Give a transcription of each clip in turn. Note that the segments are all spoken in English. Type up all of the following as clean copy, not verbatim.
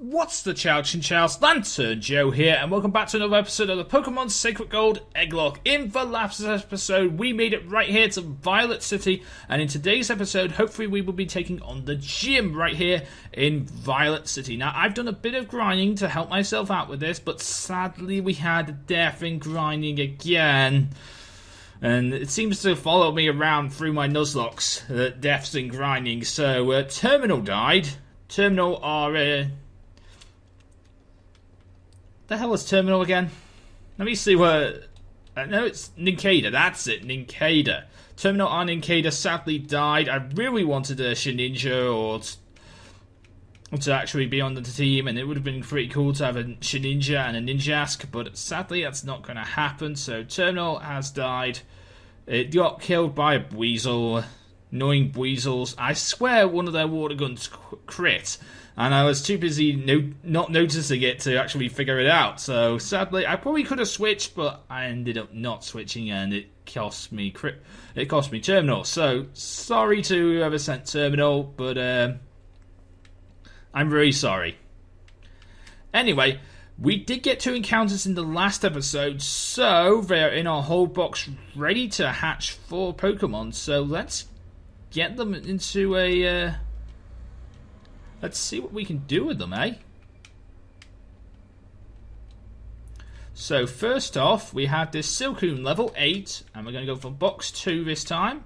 What's the chow, Chinchow's Lantern Joe here, and welcome back to another episode of the Pokemon Sacred Gold Egglocke. In the last episode, we made it right here to Violet City, and in today's episode, hopefully we will be taking on the gym right here in Violet City. Now, I've done a bit of grinding to help myself out with this, but sadly we had death in grinding again. And it seems to follow me around through my Nuzlocks, deaths in grinding. So, Terminal died. Terminal are, the hell is Terminal again? Let me see where, no, it's Nincada, that's it, Nincada. Terminal R Nincada sadly died. I really wanted a Shedinja or to actually be on the team, and it would have been pretty cool to have a Shedinja and a Ninjask, but sadly that's not going to happen, so Terminal has died. It got killed by a Weasel. Annoying Weasels. I swear one of their water guns crit, and I was too busy not noticing it to actually figure it out. So sadly, I probably could have switched, but I ended up not switching, and it cost me Terminal. So sorry to whoever sent Terminal, but I'm very sorry. Anyway, we did get 2 encounters in the last episode, so they're in our hold box ready to hatch 4 Pokemon. So let's get them into a, let's see what we can do with them, eh? So first off, we have this Silcoon level 8, and we're going to go for box 2 this time.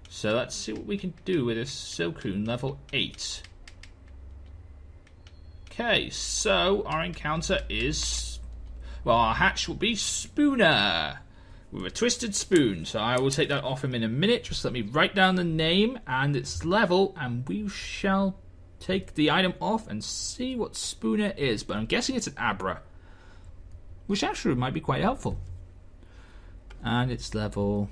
So let's see what we can do with this Silcoon level 8. Okay, so our encounter is, well, our hatch will be Spooner with a twisted spoon, so I will take that off him in a minute. Just let me write down the name and its level, and we shall take the item off and see what Spooner is. But I'm guessing it's an Abra, which actually might be quite helpful. And it's level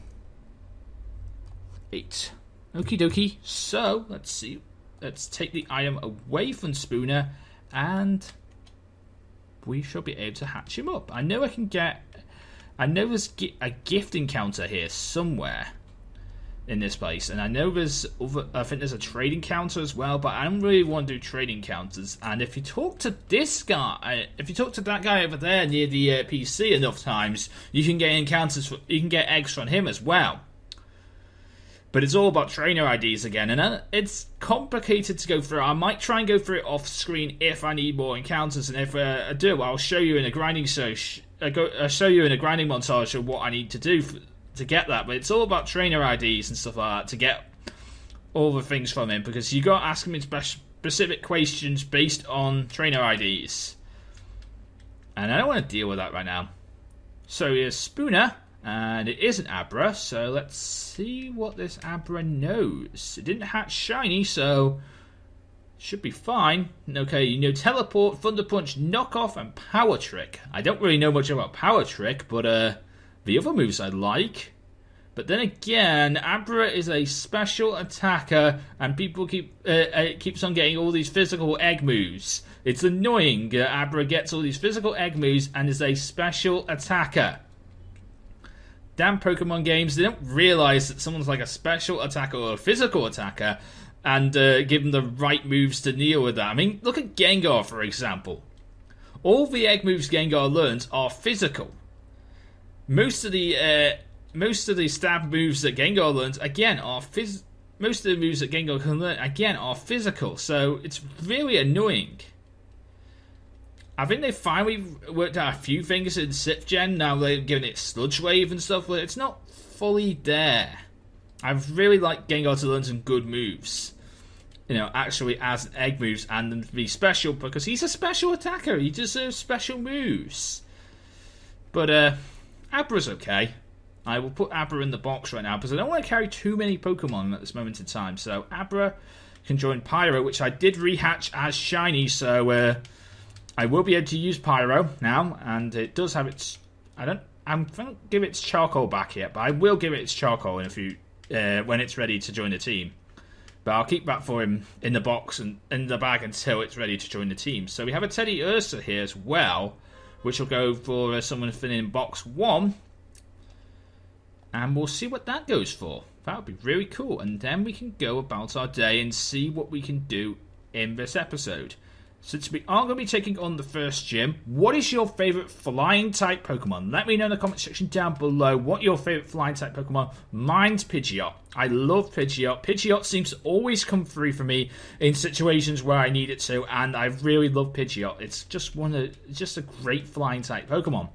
8. Okie dokie. So let's see. Let's take the item away from Spooner, and we shall be able to hatch him up. I know there's a gift encounter here somewhere in this place, and I know I think there's a trade encounter as well, but I don't really want to do trade encounters. And if you talk to this guy, if you talk to that guy over there near the PC enough times, you can get you can get eggs from him as well. But it's all about trainer IDs again, and it's complicated to go through. I might try and go through it off screen if I need more encounters, and if I do, I'll show you in a grinding I'll show you in a grinding montage of what I need to do to get that. But it's all about trainer IDs and stuff like that to get all the things from him, because you got to ask him specific questions based on trainer IDs, and I don't want to deal with that right now. So here's Spooner, and it is an Abra, so let's see what this Abra knows. It didn't hatch shiny, so should be fine. Okay, you know Teleport, Thunder Punch, Knock Off, and Power Trick. I don't really know much about Power Trick, but the other moves I like. But then again, Abra is a special attacker, and people keeps on getting all these physical egg moves. It's annoying. Abra gets all these physical egg moves and is a special attacker. Damn Pokemon games, they don't realise that someone's like a special attacker or a physical attacker, and give them the right moves to deal with that. I mean, look at Gengar, for example. All the egg moves Gengar learns are physical. Most of the stab moves that Gengar learns, again, are most of the moves that Gengar can learn, again, are physical. So it's really annoying. I think they finally worked out a few things in 6th Gen. Now they're giving it Sludge Wave and stuff, but it's not fully there. I've really liked Gengar to learn some good moves. You know, actually as egg moves, and then be special, because he's a special attacker. He deserves special moves. But Abra's okay. I will put Abra in the box right now, because I don't want to carry too many Pokemon at this moment in time. So Abra can join Pyro, which I did rehatch as shiny, so I will be able to use Pyro now, and it does have its, I'm going to give its charcoal back yet, but I will give it its charcoal in a few, when it's ready to join the team. But I'll keep that for him in the box and in the bag until it's ready to join the team. So we have a Teddy Ursa here as well, which will go for someone filling in box 1. And we'll see what that goes for. That would be really cool. And then we can go about our day and see what we can do in this episode. since we are going to be taking on the first gym, what is your favourite flying type Pokemon? Let me know in the comment section down below what your favourite flying type Pokemon. Mine's Pidgeot. I love Pidgeot. Pidgeot seems to always come through for me in situations where I need it to, and I really love Pidgeot. It's just a great flying type Pokemon.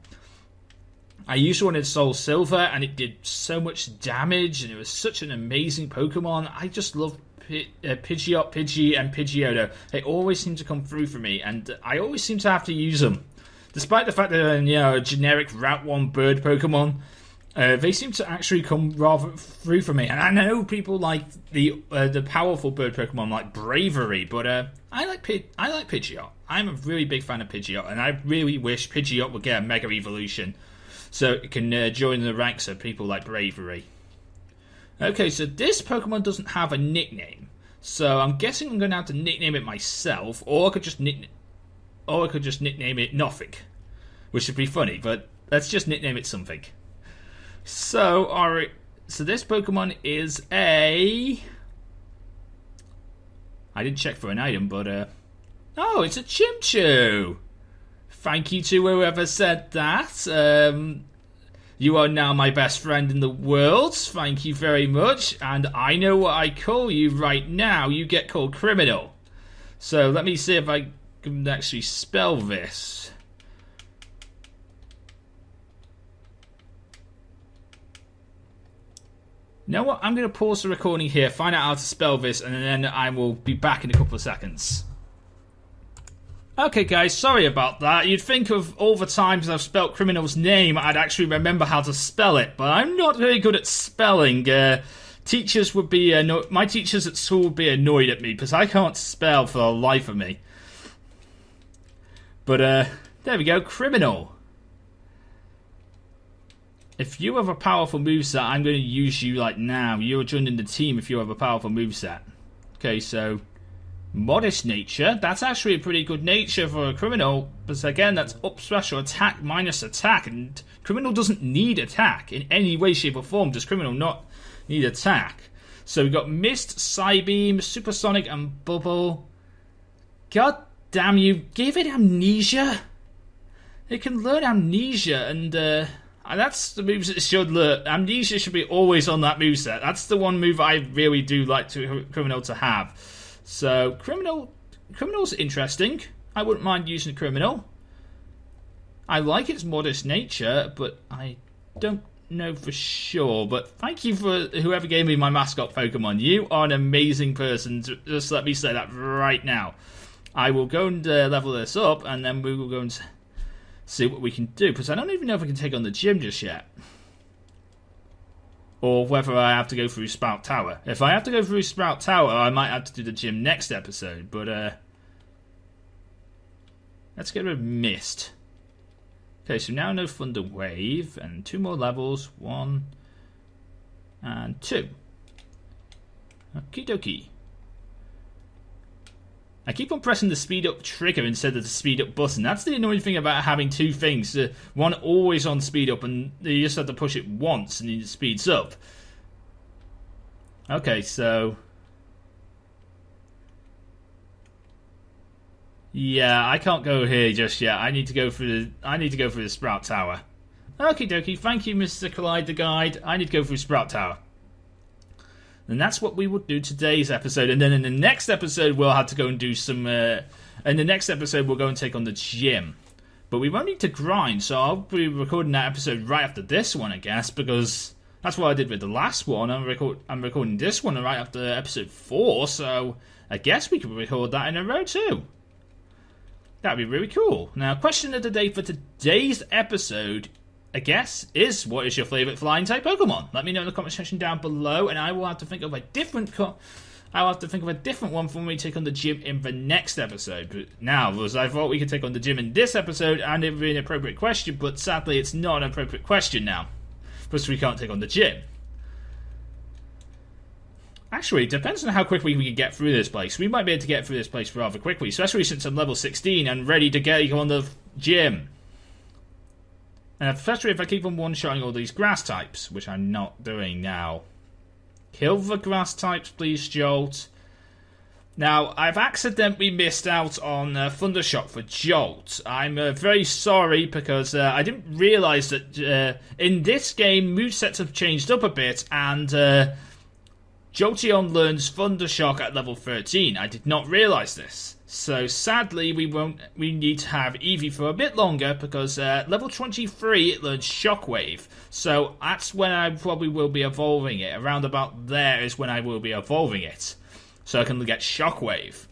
I used one in Soul Silver, and it did so much damage, and it was such an amazing Pokemon. I just love Pidgeot, Pidgey, and Pidgeotto. They always seem to come through for me, and I always seem to have to use them. Despite the fact that they're, a generic Route 1 bird Pokemon, they seem to actually come rather through for me. And I know people like the powerful bird Pokemon like Bravery, but I like Pidgeot. I'm a really big fan of Pidgeot, and I really wish Pidgeot would get a Mega Evolution so it can join the ranks of people like Bravery. Okay, so this Pokemon doesn't have a nickname, so I'm guessing I'm going to have to nickname it myself, or I could just nickname it nothing, which would be funny. But let's just nickname it something. So, alright, so this Pokemon is a... I didn't check for an item, but oh, it's a Chinchow. Thank you to whoever said that. You are now my best friend in the world. Thank you very much. And I know what I call you right now. You get called Criminal. So let me see if I can actually spell this. You know what? I'm going to pause the recording here, find out how to spell this, and then I will be back in a couple of seconds. Okay guys, sorry about that. You'd think of all the times I've spelt Criminal's name, I'd actually remember how to spell it, but I'm not very good at spelling. Teachers would be my teachers at school would be annoyed at me because I can't spell for the life of me. But there we go, Criminal. If you have a powerful moveset, I'm going to use you like now. You're joining the team if you have a powerful moveset. Okay, so modest nature. That's actually a pretty good nature for a Criminal, but again, that's up special attack minus attack, and Criminal doesn't need attack in any way, shape, or form. Does Criminal not need attack? So we've got Mist, Psybeam, Supersonic, and Bubble. God damn you, give it Amnesia. It can learn Amnesia, and that's the moves it should learn. Amnesia should be always on that moveset. That's the one move I really do like Criminal to have. So, Criminal's interesting. I wouldn't mind using Criminal. I like its modest nature, but I don't know for sure. But thank you for whoever gave me my mascot Pokemon. You are an amazing person. Just let me say that right now. I will go and level this up, and then we will go and see what we can do. Because I don't even know if I can take on the gym just yet. Or whether I have to go through Sprout Tower. If I have to go through Sprout Tower, I might have to do the gym next episode. But, let's get rid of Mist. Okay, so now no Thunder Wave. And 2 more levels. 1 and 2. Okie dokie. I keep on pressing the speed up trigger instead of the speed up button. That's the annoying thing about having 2 things. One always on speed up, and you just have to push it once and it speeds up. Okay, so yeah, I can't go here just yet. I need to go through the Sprout Tower. Okie dokie, thank you, Mr. Collide the Guide. I need to go through Sprout Tower. And that's what we will do today's episode. And then in the next episode, we'll have to go and do some... in the next episode, we'll go and take on the gym. But we won't need to grind, so I'll be recording that episode right after this one, I guess, because that's what I did with the last one. I'm recording this one right after episode 4, so I guess we could record that in a row too. That'd be really cool. Now, question of the day for today's episode, I guess, is what is your favourite flying type Pokemon? Let me know in the comment section down below, and I will have to think of a different one for when we take on the gym in the next episode. But now, because I thought we could take on the gym in this episode, and it would be an appropriate question, but sadly it's not an appropriate question now, because we can't take on the gym. Actually, it depends on how quickly we can get through this place. We might be able to get through this place rather quickly, especially since I'm level 16 and ready to get on the gym. And especially if I keep on one-shotting all these grass types, which I'm not doing now. Kill the grass types, please, Jolt. Now, I've accidentally missed out on Thundershock for Jolt. I'm very sorry because I didn't realise that in this game, movesets have changed up a bit, and Jolteon learns Thundershock at level 13. I did not realise this. So sadly, we need to have Eevee for a bit longer because level 23 it learns Shockwave. So that's when I probably will be evolving it. Around about there is when I will be evolving it. So I can get Shockwave.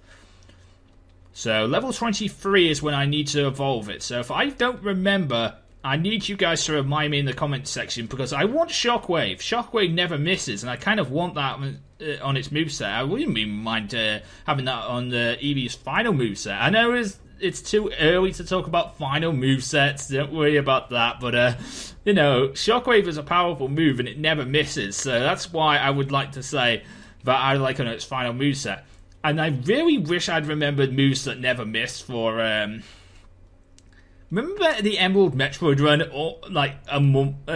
So level 23 is when I need to evolve it. So if I don't remember, I need you guys to remind me in the comment section because I want Shockwave. Shockwave never misses, and I kind of want that on its moveset. I wouldn't even mind having that on Eevee's final moveset. I know it's too early to talk about final movesets, don't worry about that, but you know, Shockwave is a powerful move and it never misses, so that's why I would like to say that I like on its final moveset. And I really wish I'd remembered moves that never miss for remember the Emerald Metroid run like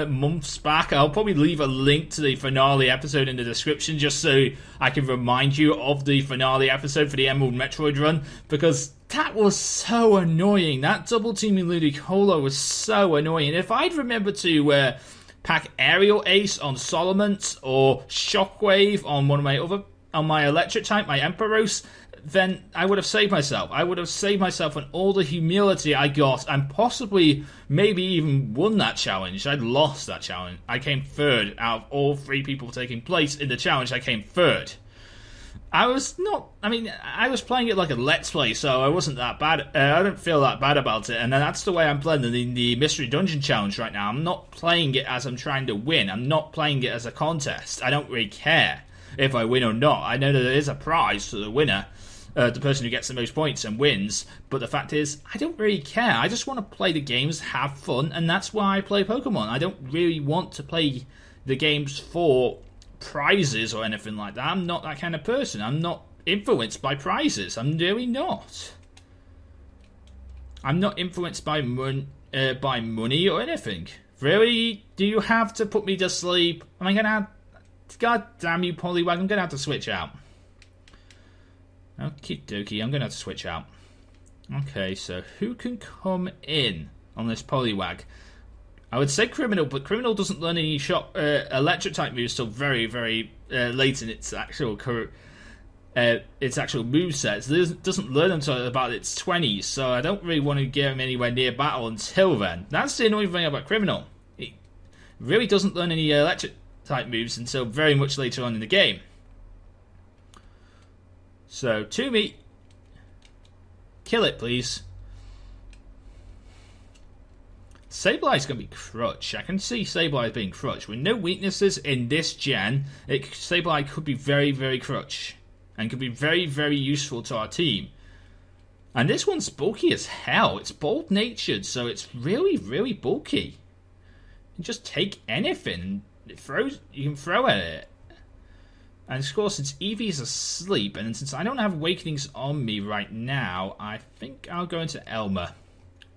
months back? I'll probably leave a link to the finale episode in the description just so I can remind you of the finale episode for the Emerald Metroid run, because that was so annoying. That double teaming Ludicolo was so annoying. And if I'd remembered to pack Aerial Ace on Solomons or Shockwave on my electric type, my Emperos, then I would have saved myself. I would have saved myself on all the humility I got and possibly maybe even won that challenge. I'd lost that challenge. I came third out of all 3 people taking place in the challenge. I came third. I was playing it like a Let's Play, so I wasn't that bad. I don't feel that bad about it, and that's the way I'm playing the Mystery Dungeon Challenge right now. I'm not playing it as I'm trying to win. I'm not playing it as a contest. I don't really care if I win or not. I know that there is a prize to the winner, the person who gets the most points and wins, but the fact is, I don't really care. I just want to play the games, have fun, and that's why I play Pokemon. I don't really want to play the games for prizes or anything like that. I'm not that kind of person. I'm not influenced by prizes. I'm really not. I'm not influenced by money or anything. Really? Do you have to put me to sleep? Am I gonna have... God damn you, Poliwag, I'm gonna have to switch out. Okie dokie, I'm gonna have to switch out. Okay, so who can come in on this Poliwag? I would say Criminal, but Criminal doesn't learn any electric type moves till very, very late in its actual moveset. It doesn't learn until about its 20s, so I don't really want to get him anywhere near battle until then. That's the annoying thing about Criminal. It really doesn't learn any electric type moves until very much later on in the game. So, to me, kill it, please. Sableye's going to be Crutch. I can see Sableye being Crutch. With no weaknesses in this gen, Sableye could be very, very Crutch. And could be very, very useful to our team. And this one's bulky as hell. It's bold-natured, so it's really, really bulky. You can just take anything. You can throw at it. And of course, since Eevee's asleep, and since I don't have Awakenings on me right now, I think I'll go into Elmer.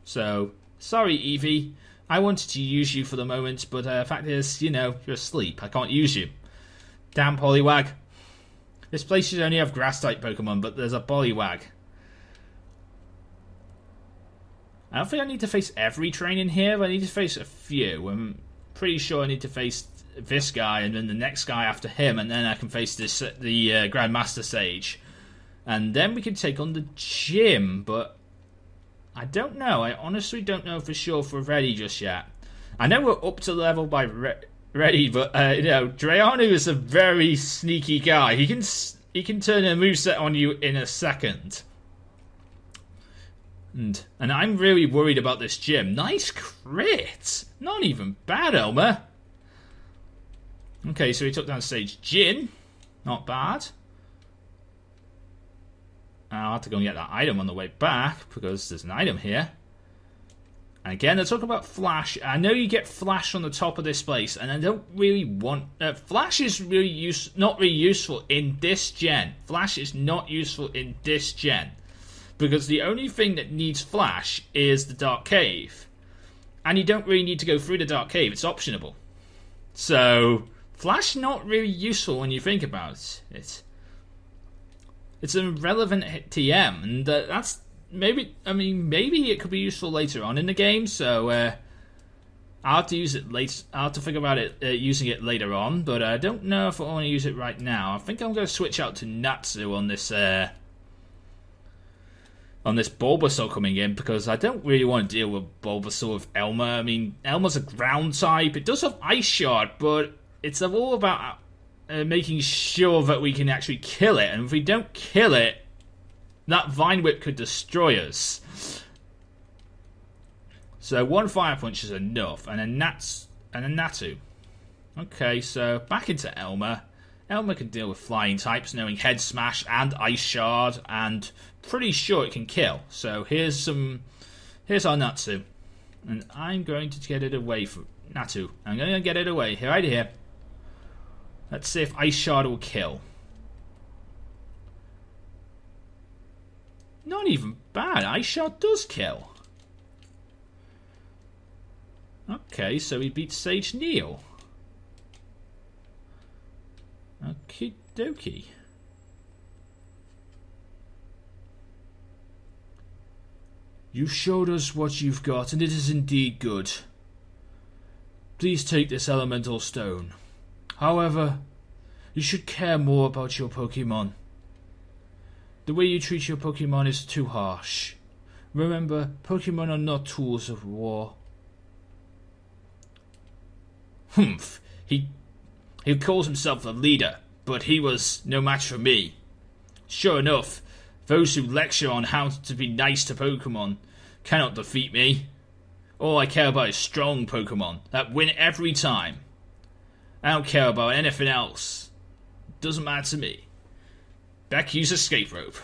So... sorry, Eevee. I wanted to use you for the moment, but the fact is, you know, you're asleep. I can't use you. Damn Poliwag. This place should only have grass-type Pokemon, but there's a Poliwag. I don't think I need to face every train in here, but I need to face a few. I'm pretty sure I need to face this guy, and then the next guy after him, and then I can face the Grandmaster Sage. And then we can take on the gym, but... I don't know. I honestly don't know for sure if we're ready just yet. I know we're up to level by ready, but you know, Drayanu is a very sneaky guy. He can turn a moveset on you in a second. And I'm really worried about this gym. Nice crit! Not even bad, Elmer. Okay, so he took down stage Jin. Not bad. I'll have to go and get that item on the way back, because there's an item here. And again, they're talking about Flash. I know you get Flash on the top of this place, and I don't really want... Flash is really not really useful in this gen. Flash is not useful in this gen. Because the only thing that needs Flash is the Dark Cave. And you don't really need to go through the Dark Cave. It's optionable. So, Flash not really useful when you think about it. It's an irrelevant TM, and that's maybe. I mean, maybe it could be useful later on in the game. So I'll have to use it later. I'll have to think about it using it later on. But I don't know if I want to use it right now. I think I'm going to switch out to Natsu on this Bulbasaur coming in, because I don't really want to deal with Bulbasaur with Elmer. I mean, Elmer's a ground type. It does have Ice Shard, but it's all about making sure that we can actually kill it. And if we don't kill it, that Vine Whip could destroy us. So one Fire Punch is enough, and a Natu. Okay, so back into Elmer. Elmer can deal with flying types, knowing Head Smash and Ice Shard, and pretty sure it can kill. So here's our Natsu, and I'm going to get it away from Natu. I'm going to get it away right here. Let's see if Ice Shard will kill. Not even bad. Ice Shard does kill. Okay, so he beats Sage Neil. Okie dokie. You showed us what you've got, and it is indeed good. Please take this elemental stone. However, you should care more about your Pokemon. The way you treat your Pokemon is too harsh. Remember, Pokemon are not tools of war. Humph. He calls himself the leader, but he was no match for me. Sure enough, those who lecture on how to be nice to Pokemon cannot defeat me. All I care about is strong Pokemon that win every time. I don't care about anything else. Doesn't matter to me. Beck, use escape rope.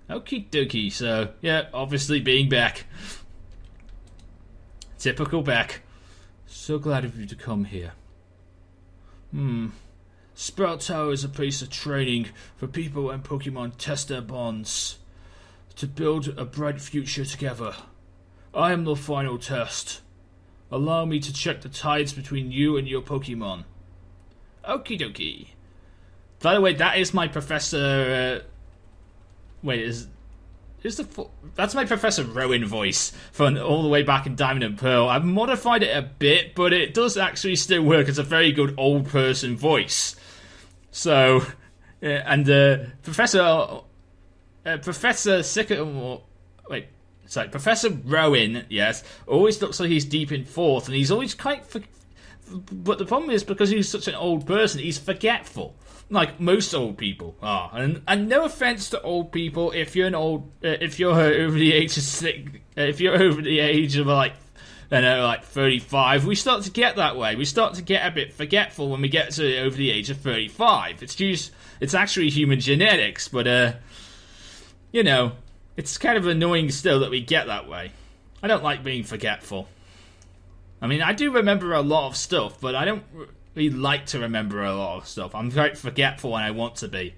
Okie dokie, so, yeah, obviously being Beck. Typical Beck. So glad of you to come here. Sprout Tower is a place of training for people and Pokemon test their bonds to build a bright future together. I am the final test. Allow me to check the tides between you and your Pokemon. Okie dokie. By the way, that is my Professor... that's my Professor Rowan voice from all the way back in Diamond and Pearl. I've modified it a bit, but it does actually still work as a very good old person voice. So, yeah, and Professor Rowan, yes, always looks like he's deep in thought, and he's always but the problem is, because he's such an old person, he's forgetful. Like most old people are, and no offense to old people, if you're over the age of like 35, we start to get that way. We start to get a bit forgetful when we get to over the age of 35. It's actually human genetics, but it's kind of annoying still that we get that way. I don't like being forgetful. I mean, I do remember a lot of stuff, but I don't really like to remember a lot of stuff. I'm very forgetful when I want to be.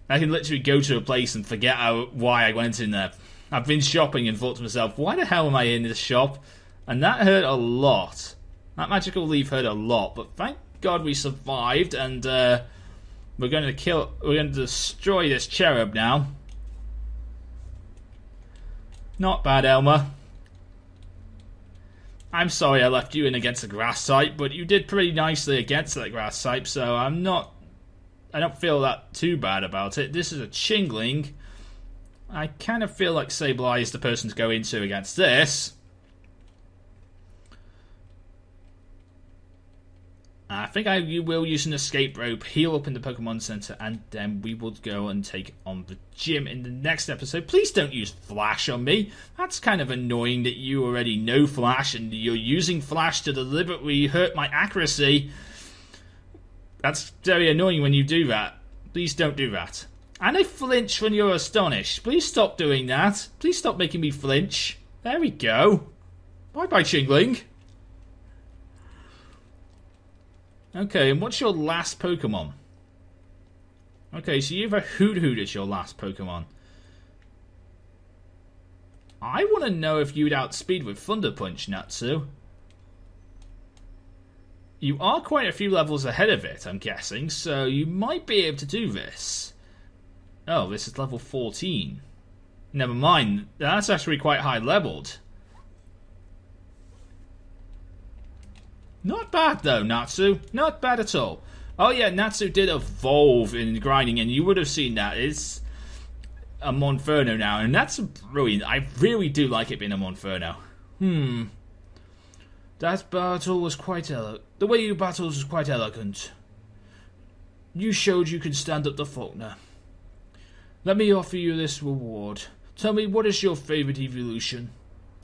I can literally go to a place and forget why I went in there. I've been shopping and thought to myself, why the hell am I in this shop? And that hurt a lot. That magical leaf hurt a lot, but thank God we survived, and we're going to destroy this cherub now. Not bad, Elmer. I'm sorry I left you in against the grass type, but you did pretty nicely against that grass type, so I don't feel that too bad about it. This is a Chingling. I kind of feel like Sableye is the person to go into against this. I think I will use an escape rope, heal up in the Pokemon Center, and then we will go and take on the gym in the next episode. Please don't use Flash on me. That's kind of annoying that you already know Flash and you're using Flash to deliberately hurt my accuracy. That's very annoying when you do that. Please don't do that. And I flinch when you're astonished. Please stop doing that. Please stop making me flinch. There we go. Bye-bye, Chingling. Okay, and what's your last Pokemon? Okay, so you have a Hoot as your last Pokemon. I want to know if you'd outspeed with Thunder Punch, Natsu. You are quite a few levels ahead of it, I'm guessing, so you might be able to do this. Oh, this is level 14. Never mind, that's actually quite high leveled. Not bad though, Natsu. Not bad at all. Oh yeah, Natsu did evolve in grinding, and you would have seen that. It's a Monferno now, and that's brilliant. I really do like it being a Monferno. That battle was quite elegant. The way you battled was quite elegant. You showed you could stand up to Faulkner. Let me offer you this reward. Tell me, what is your favourite evolution?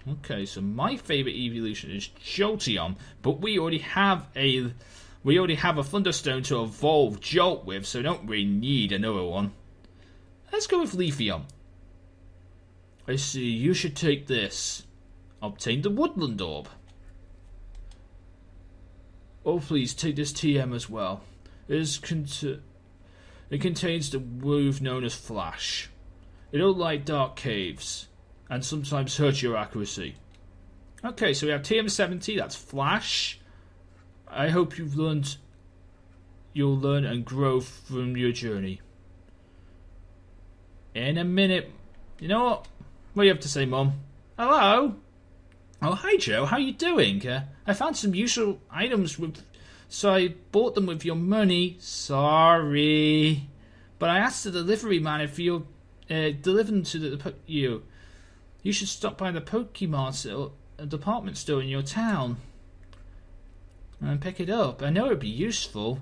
Okay, so my favourite evolution is Jolteon, but we already have a Thunderstone to evolve Jolt with, so don't really need another one. Let's go with Leafeon. I see, you should take this. Obtain the Woodland Orb. Oh please, take this TM as well. It contains the move known as Flash. It don't like dark caves, and sometimes hurt your accuracy. Okay, so we have TM70, that's Flash. I hope you'll learn and grow from your journey. In a minute. You know what? What do you have to say, Mum? Hello? Oh, hi Joe, how you doing? I found some useful items so I bought them with your money. Sorry. But I asked the delivery man if you'll deliver them to you. You should stop by the Pokemon department store in your town and pick it up. I know it'd be useful.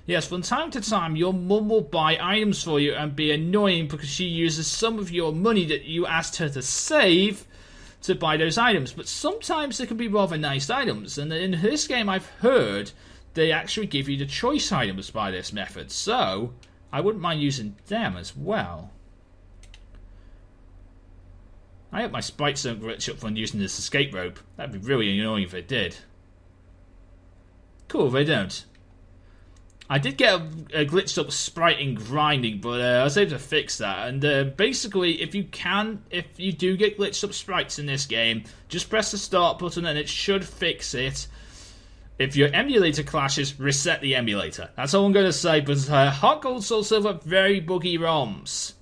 Yes, from time to time your mum will buy items for you and be annoying because she uses some of your money that you asked her to save to buy those items. But sometimes they can be rather nice items, and in this game I've heard they actually give you the choice items by this method, so I wouldn't mind using them as well. I hope my sprites don't glitch up when using this escape rope. That'd be really annoying if they did. Cool, they don't. I did get a glitched up sprite in grinding, but I was able to fix that. And basically, if you do get glitched up sprites in this game, just press the start button and it should fix it. If your emulator clashes, reset the emulator. That's all I'm going to say, but Heart Gold, Soul Silver, very buggy ROMs.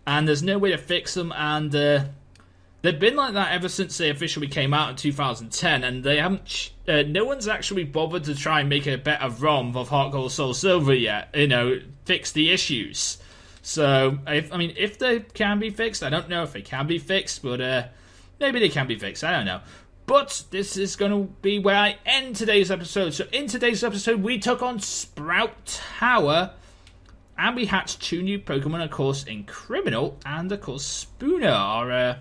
And there's no way to fix them, and they've been like that ever since they officially came out in 2010, and they haven't. No one's actually bothered to try and make a better ROM of Heart Gold Soul Silver yet. Fix the issues. So, if they can be fixed, I don't know if they can be fixed, but maybe they can be fixed. I don't know. But this is going to be where I end today's episode. So, in today's episode, we took on Sprout Tower. And we hatched 2 new Pokemon, of course, in Criminal, and of course Spooner, our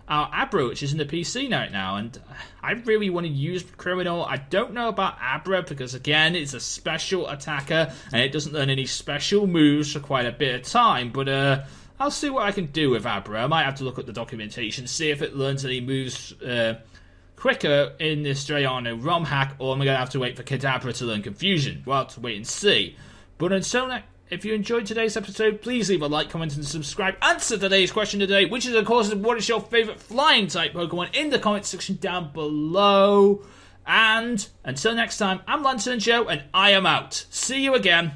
Abra, which is in the PC right now. And I really want to use Criminal. I don't know about Abra, because again, it's a special attacker, and it doesn't learn any special moves for quite a bit of time. But I'll see what I can do with Abra. I might have to look at the documentation, see if it learns any moves quicker in this Drayano ROM hack, or am I going to have to wait for Kadabra to learn Confusion? We'll have to wait and see. But until next, if you enjoyed today's episode, please leave a like, comment, and subscribe. Answer today's question today, which is, of course, what is your favourite flying-type Pokemon, in the comment section down below. And until next time, I'm LanturnJoe, and I am out. See you again.